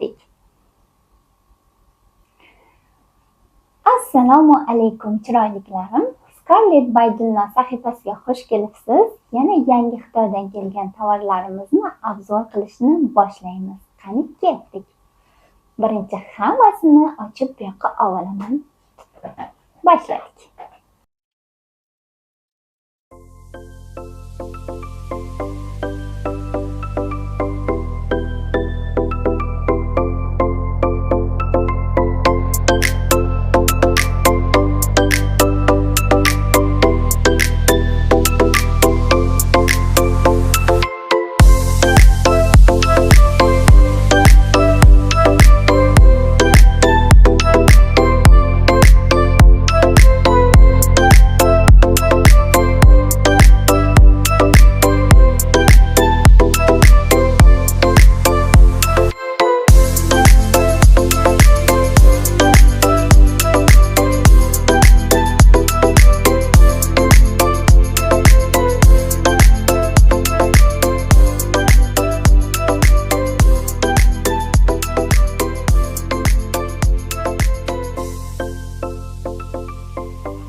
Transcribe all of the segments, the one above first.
ketdik. Assalomu alaykum chiroyliklarim. Scarlett Baydullo sahifasiga xush kelibsiz. Yana yangi Xitoydan kelgan tovarlarimizni obzor qilishni boshlaymiz. Qani ketdik. Birinchi hammasini ochib bu yoqqa olaman. Boshladik.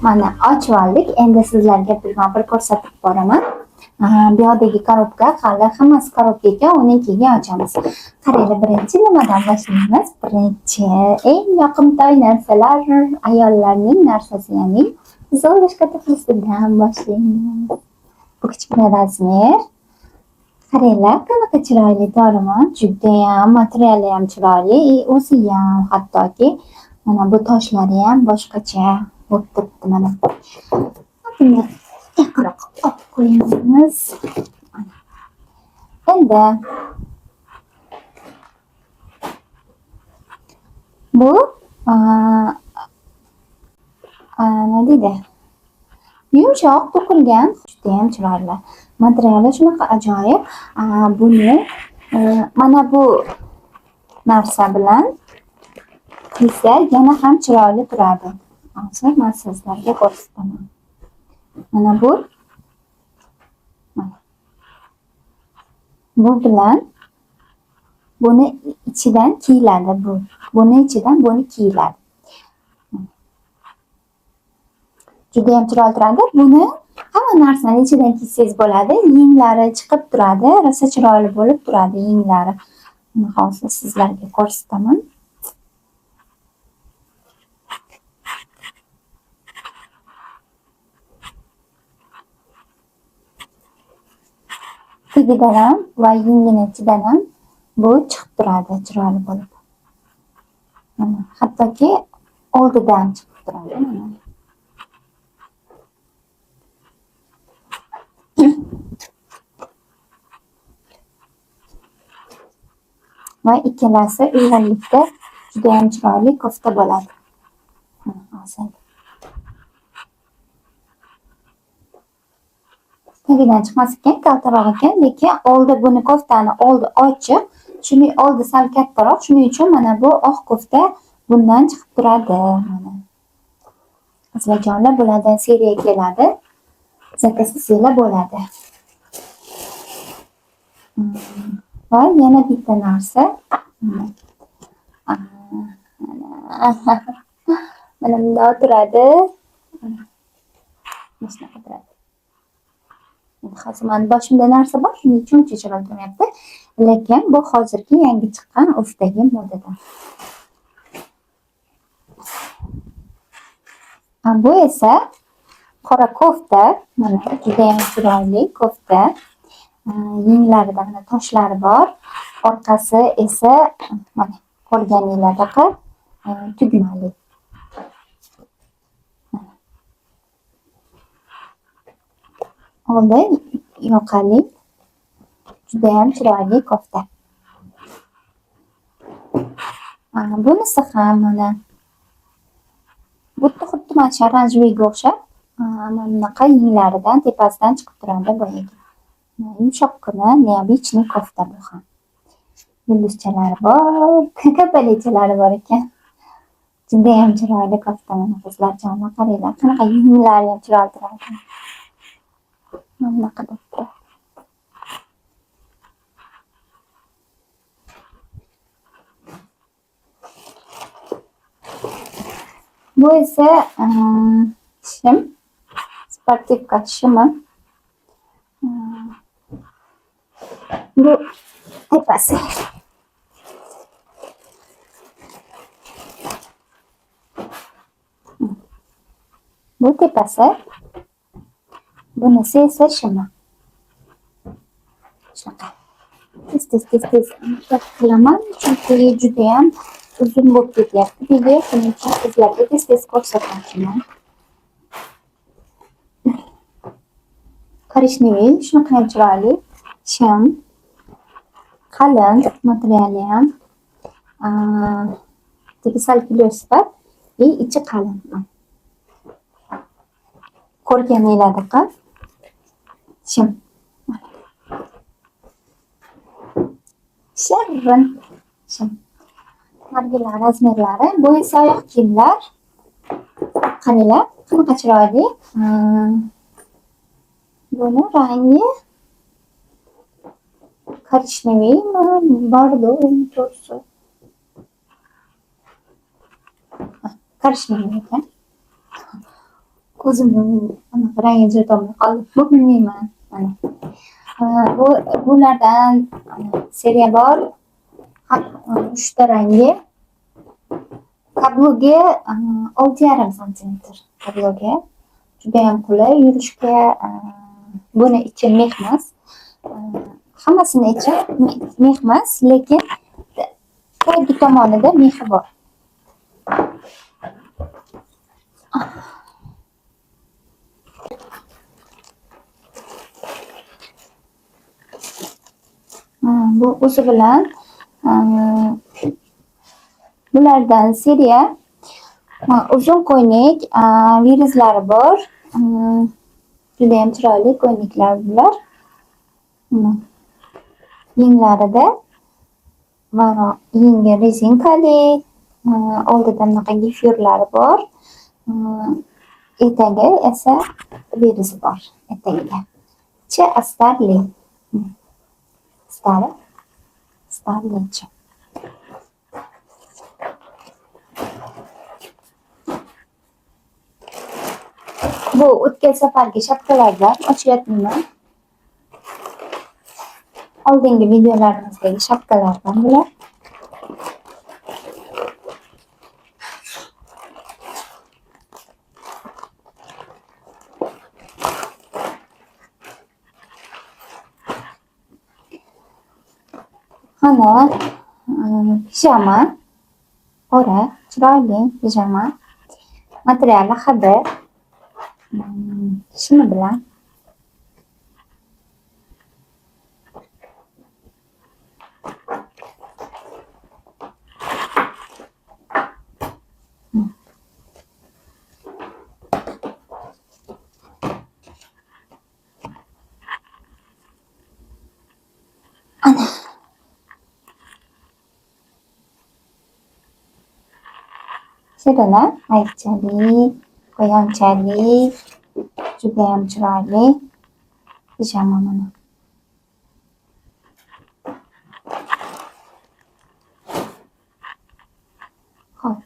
Mana ochib oldik. Endi sizlarga bir ko'rsatib boraman. Bu yoqdagi korobka hali hammasi korobka ekan, uni keyin ochamiz. Qaranglar, birinchi nimadan boshlaymiz? Birinchi eng yoqimtoy narsalar, ayollarning narsasi, ya'ni zolishka tuflisidan boshlaymiz. Bu kichkina razmer. Qaranglar, qanaqa chiroyli dorima, juda ham materiali ham chiroyli, o'zi ham hattoki mana bu toshlari ham boshqacha bo'lib turibdi mana. Buni yaqinroq olib qo'yamiz. Endi bu nima deydi? Yumshoq to'qilgan, juda ham chiroyli. Materiali shunaqa ajoyib. Buni mana bu narsa bilan qilsa yana ham chiroyli turadi. Hozir men sizlarga ko'rsataman. Mana bu. Bu bilan buni ichidan kiyiladi bu. Buni ichidan buni kiyiladi. Juda ham chiroyli turadi. Buni hamma narsani ichidan kiysangiz bo'ladi. Yenglari chiqib turadi, rosa chiroyli bo'lib turadi yenglari. Buni hozir sizlarga ko'rsataman. Tagidan ham va yengini ichidan ham bu chiqib turadi chiroyli bo'lib. Mana hattoki oldidan chiqib turadi mana. Va ikkalasi uyg'unlikda juda ham chiroyli kofta bo'ladi. Hozir tagidan chiqmas ekan, kaltaroq ekan, lekin oldi buni koftani oldi ochiq, shuning oldi sal kattaroq, shuning uchun mana bu oq kofta bundan chiqib turadi mana. Azbajonlar bo'ladi, seriya keladi. Zakasizlar bo'ladi. Va yana bitta narsa. Mana bunday turadi. Mana turadi. Hozir men boshimda narsa bor, shuning uchun uncha chiroyli turmayapti. Lekin bu hozirgi yangi chiqqan ofdagi modadan. Bu esa qora kofta, mana juda ham chiroyli kofta. Yenglarida mana toshlari bor. Orqasi esa mana ko'rganinglardaqa tugmali. Oldi yoqali. Juda ham chiroyli kofta. Bunisi ham mana bu xuddi mana sharanjviga o'xshab, mana bunaqa yenglaridan tepasidan chiqib turadi boyagi. Yumshoqqina neobichniy kofta bu ham. Yulduzchalari bor, kapalichalari bor ekan. Juda ham chiroyli kofta mana qizlarjonlar, qaranglar, qanaqa yenglari ham chiroyli turadi. Mana bunaqa bo'pti. Bu esa shim, sportivka shimi. Bu tepasi. Bu tepasi. Bunisi esa shimi. Shunaqa. Tez qilaman, chunki judayam uzun bo'lib ketyapti video. Shuning uchun sizlarga tez ko'rsatmoqchiman. Korishneviy, shunaqa ham chiroyli. Shim, qalin materiali ham. Tegi sal sifat и ichi qalin. Ko'rganinglardaqa shim. Shirin shim. Nargilar razmerlari. Bu esa oyoq kiyimlar. Qaranglar, qanaqa chiroyli. Buni rangi korishneviy bordo to'g'risi. Korishneviy ekan. Ko'zimni anaqa rangi ajratolmay qoldi. Bu bilmayman. Mana. Bulardan seriya bor. 3 ta rangi. Kabloga 6,5 cm. Kabloga juda ham qulay yurishga. Buni ichi mex emas. Hammasini ichi mex emas, lekin ikki tomonida mexi bor. Bu o'zi bilan bulardan seriya uzun ko'ylak, viruzlari bor. Juda ham chiroyli ko'ylaklar bular. Yenglarida yengi rezinkali, oldida bunaqa gifyurlari bor. Etagi esa viruzi bor etagiga. Ichi astarli. Starlichi. Bu o'tgan safargi shapkalardan ochyapman. Oldingi videolarimizdagi shapkalardan bular. Ana pijama. Qora, chiroyli pijama. Materiali xadir. Shimi bilan ana Şurada ayıkçalik, koyonchalik, judayam chiroyli pijama mana. Hop.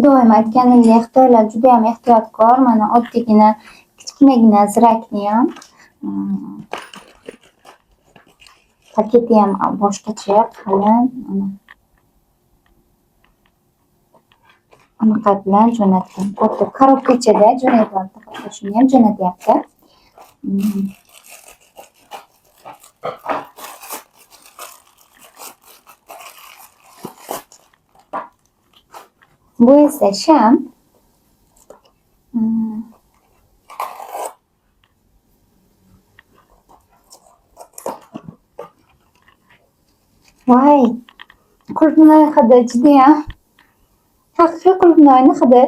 Doim aytganimdek Xitoylar juda ham ehtiyotkor. Mana oddiygina kichkinagina zirakni ham paketi ham boshqacha qalin. Anaqa bilan jo'natgan. Katta korobkachada jo'natyapti. Hatto shuni ham jo'natyapti. Bu esa sham. Voy. Qulupnay hidi judayam haqiqiy qulupnayni hidi.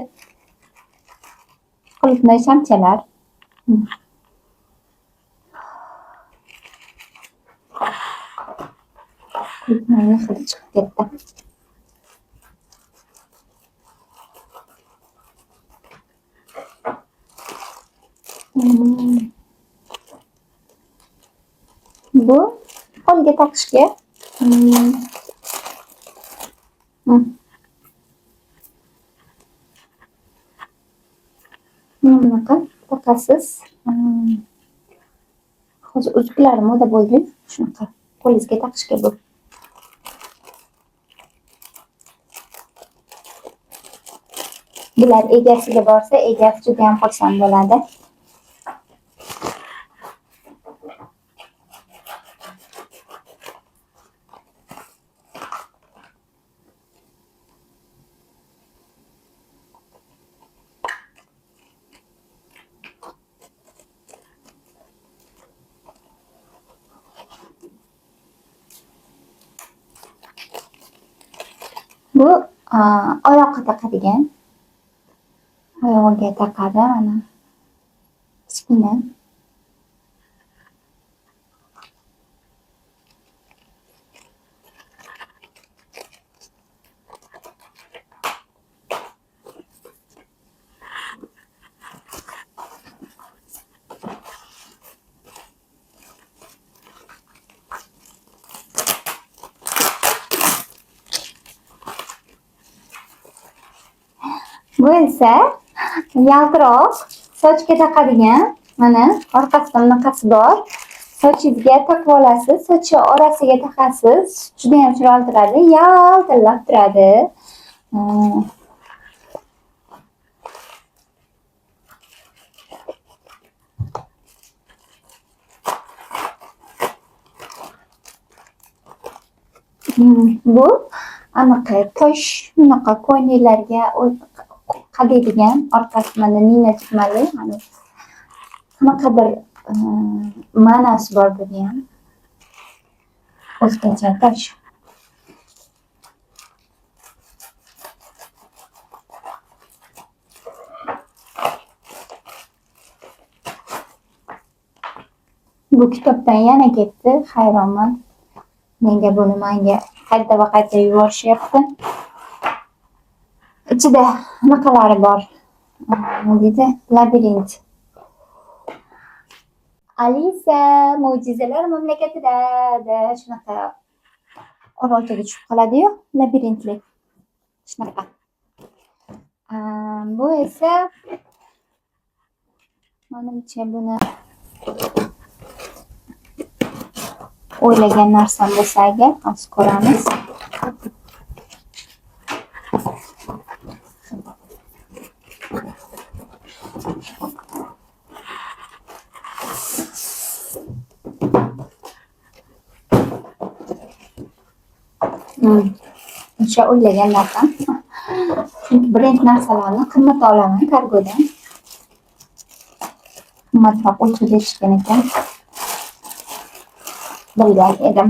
Qulupnay shamchalar. Qulupnayni hidi chiqib ketdi. Bu qo'lga taqishga. Bunaqa taqasiz. Hozir uzuklar moda bo'ldi. Shunaqa qo'lingizga taqishga bu. Bular egasiga borsa, egasi juda ham xursand bo'ladi. Bu oyoqqa taqadigan. Oyog'iga taqadi mana. Kichkina. Bu esa yaltiroq sochga taqadigan. Mana orqasida bunaqasi bor. Sochingizga taqib olasiz, soch orasiga taqasiz. Juda ham chiroyli turadi, yaltillab turadi. Bu anaqa tosh bunaqa ko'ylaklarga qadaydigan orqasi mana nina chiqmali. Qanaqadir ma'nosi bor buni ham. O'zgacha tosh. Bu kitobdan yana ketdi, hayronman. Menga buni qayta va qayta yuborishyapti. Ichida naqalari bor. Nima deydi? Labirint. Alisa mo'jizalar mamlakatida shunaqa orolchaga tushib qoladi-yu, labirintli. Shunaqa. Bu esa menimcha buni o'ylagan narsam bo'lsa agar, hozir ko'ramiz. O'sha o'ylagan narsam. Chunki brend narsalarni qimmat olaman kargodan. Qimmatroq o'lchab berishgan ekan. Bilgan edim.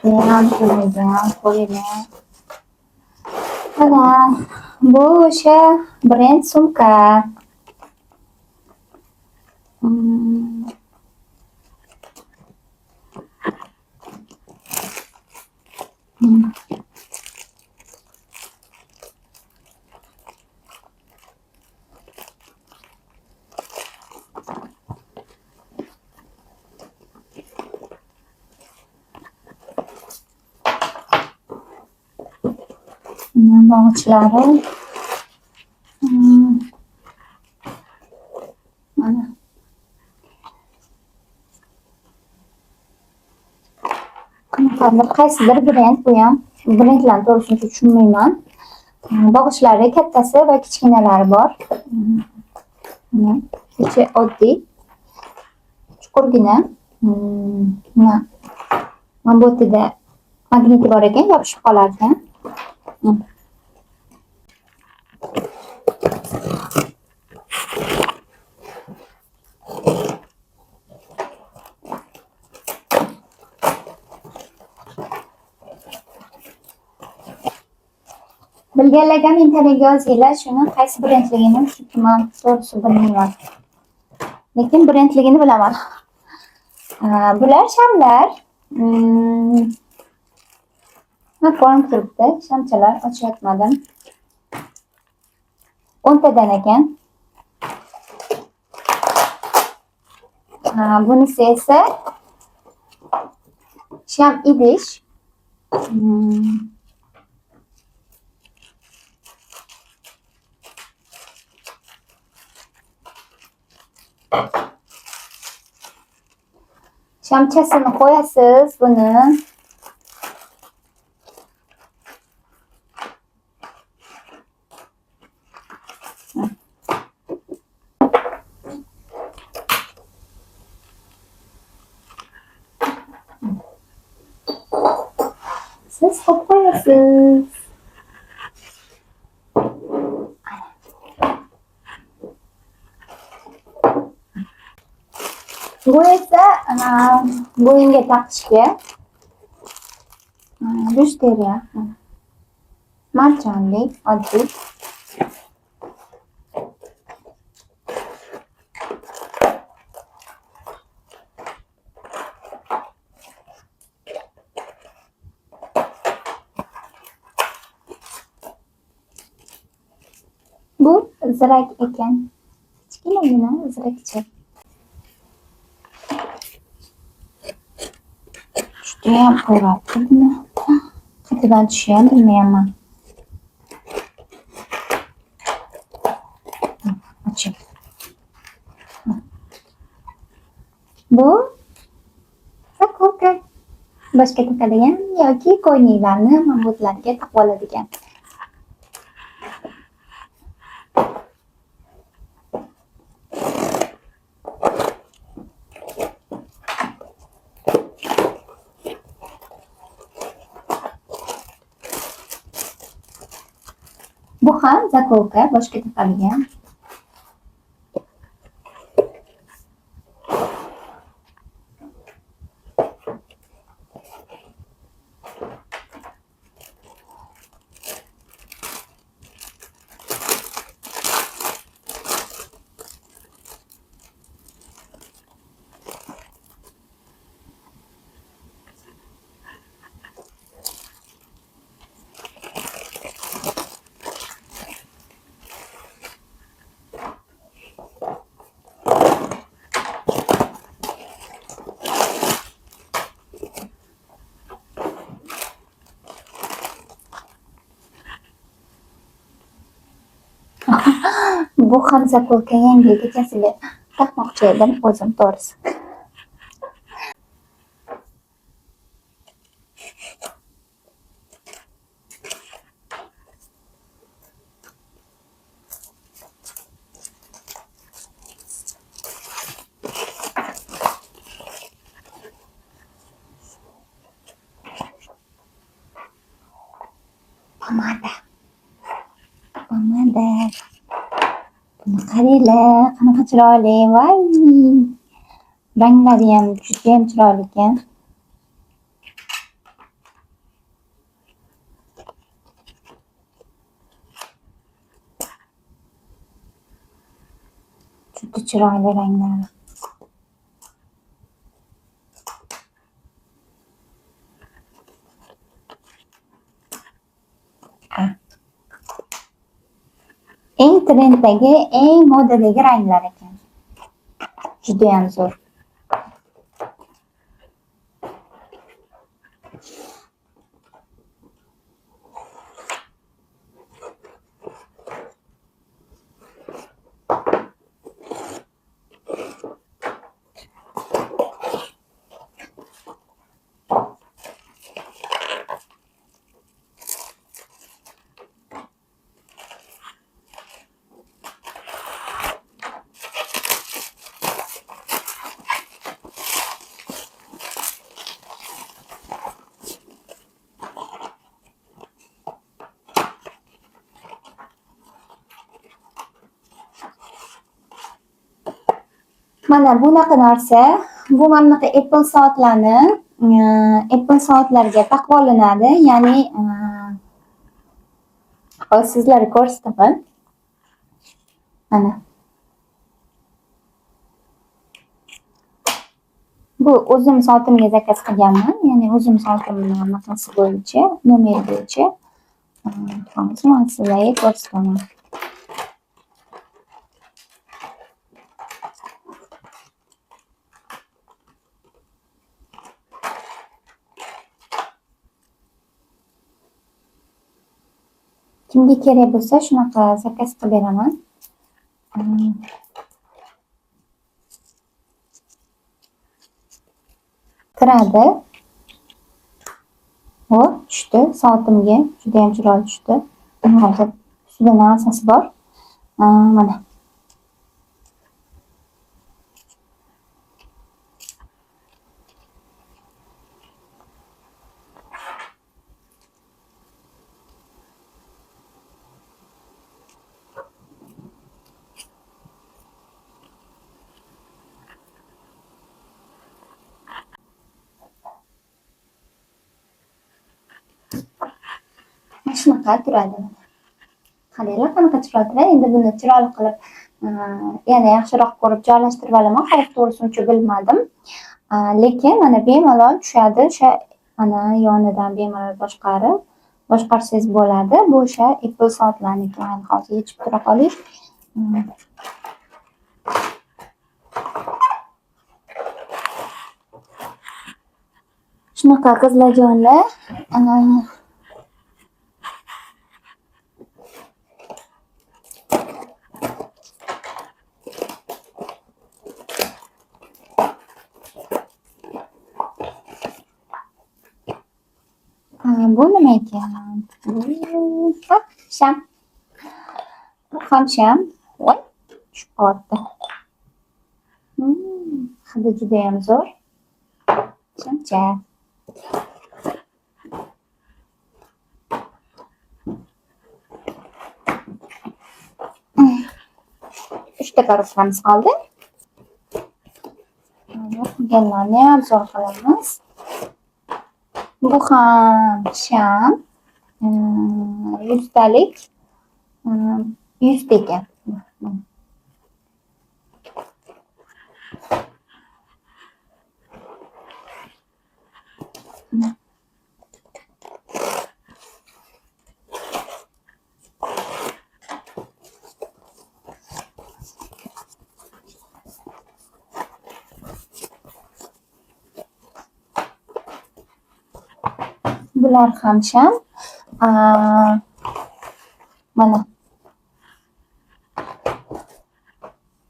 Judayam qo'yilgan. Mana bu o'sha brend sumka. Bog'ichlari. Mana. Qanaqadir qaysidir brend bu ham. Brendlarni to'g'risini tushunmayman. Bog'ichlari kattasi va kichkinalari bor. Ichi oddiy. Chuqurgina. Mana bu yerda magniti bor ekan, yopishib qolar ekan. Bilganlarga mintadagi yozinglar shuni qaysi brendligini chunki men to'g'risi bilmayman. Lekin brendligini bilaman. Bular shamlar. Ko'rinib turibdi. Shamchalar ochyapmadim. 10 tadan ekan. Bunisi esa sham idish. Shamchasini qo'yasiz buni. Siz qo'yib qo'yasiz. Bu esa bo'yinga taqishga bijuteriya. Marjonlik oddiy. Bu zirak ekan. Kichkinagina zirakcha. Judayam qo'rqadi buni. Qayerdan tushgan bilmayman. Oching. Bu zakoka. Boshga taqadigan yoki ko'ylaklarni mambutlarga taqib oladigan. Bu ham zakoka, boshga taqadigan. Bu ham zakoka yangi kechasiga taqmoqchi edim o'zim to'g'risi. Pomada. Buni qaranglar, qanaqa chiroyli. Voy. Ranglari ham juda ham chiroyli ekan. Juda chiroyli ranglari. Eng trenddagi, eng modadagi ranglar ekan. Juda ham zo'r. Mana bunaqa narsa, bu mana bunaqa Apple soatlarni Apple soatlarga taqib olinadi, ya'ni hozir sizlarga ko'rsataman. Mana. Bu o'zim soatimga zakaz qilganman, ya'ni o'zim soatimni anaqasi bo'yicha, nomer bo'yicha. Hozir men sizlarga ko'rsataman. Kimga kerak bo'lsa shunaqa zakaz qilib beraman. Kiradi. Hop, tushdi. Soatimga juda ham chiroyli tushdi. Hozir ustida narsasi bor. Mana. Shunaqa turadi. Qaranglar qanaqa chiroyli. Endi buni chiroyli qilib yana yaxshiroq ko'rib joylashtirib olaman. Hozir to'g'risi uncha bilmadim. Lekin mana bemalol tushadi. O'sha mana yonidan bemalol boshqarsangiz bo'ladi. Bu o'sha Apple soatlarniki. Mana hozir yechib tura qoling. Shunaqa qizlarjonlar. Bu nima ekan? Bu sham. Bu ham sham. Voy, tushib qoldi. Hidi juda ham zo'r. Shamcha. Uchta korobkamiz qoldi. Qolganlarni ham zo'r qilamiz. Bu ham sham. 100 talik. 100 ekan. Bular ham sham. Mana.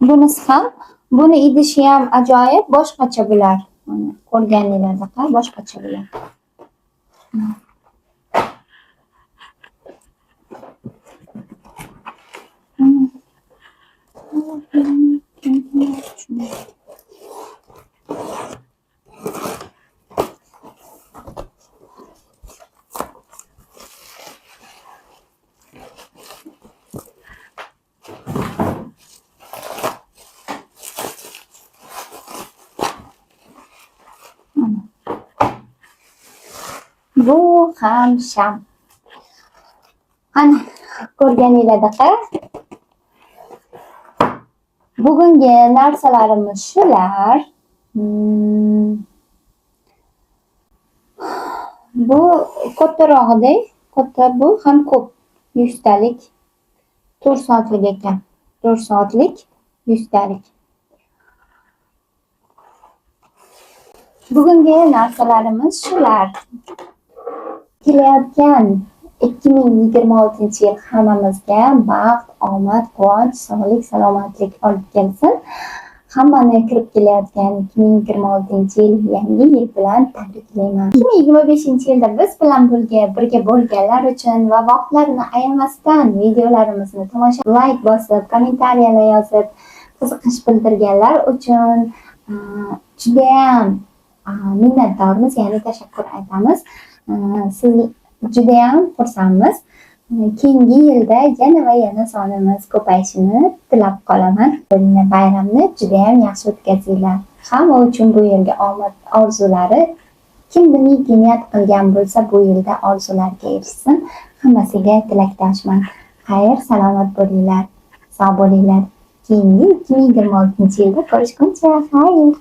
Bunisi ham, buni idishi ham ajoyib, boshqacha bular. Mana ko'rganinglardaqa boshqacha bular. Bu ham sham. Ana ko'rganinglardaqa. Bugungi narsalarimiz shular. Bu kattarog'ida, katta bu ham ko'p. 100 talik. 4 soatlik ekan. 4 soatlik 100 talik. Bugungi narsalarimiz shular. Kelayotgan 2026-yil hammamizga baxt, omad, quvonch, sog'lik, salomatlik olib kelsin. Hammani kirib kelayotgan 2026-yil yangi yil bilan tabriklayman. 2025-yilda biz bilan birga bo'lganlar uchun va vaqtlarini ayamasdan videolarimizni tomosha, like bosib, kommentariyalar yozib, qiziqish bildirganlar uchun juda ham minnatdormiz, ya'ni tashakkur aytamiz. Siz juda ham xursandmiz. Keyingi yilda yana va yana sonimiz ko'payishini tilab qolaman. Bayramni juda ham yaxshi o'tkazinglar. Hamma uchun bu yilgi omad orzulari kim nimiki niyat qilgan bo'lsa bu yilda orzulariga erishsin. Hammasiga tilakdoshman. Xayr, salomat bo'linglar, sog' bo'linglar. Keyingi 2026-yilda ko'rishguncha, xayr.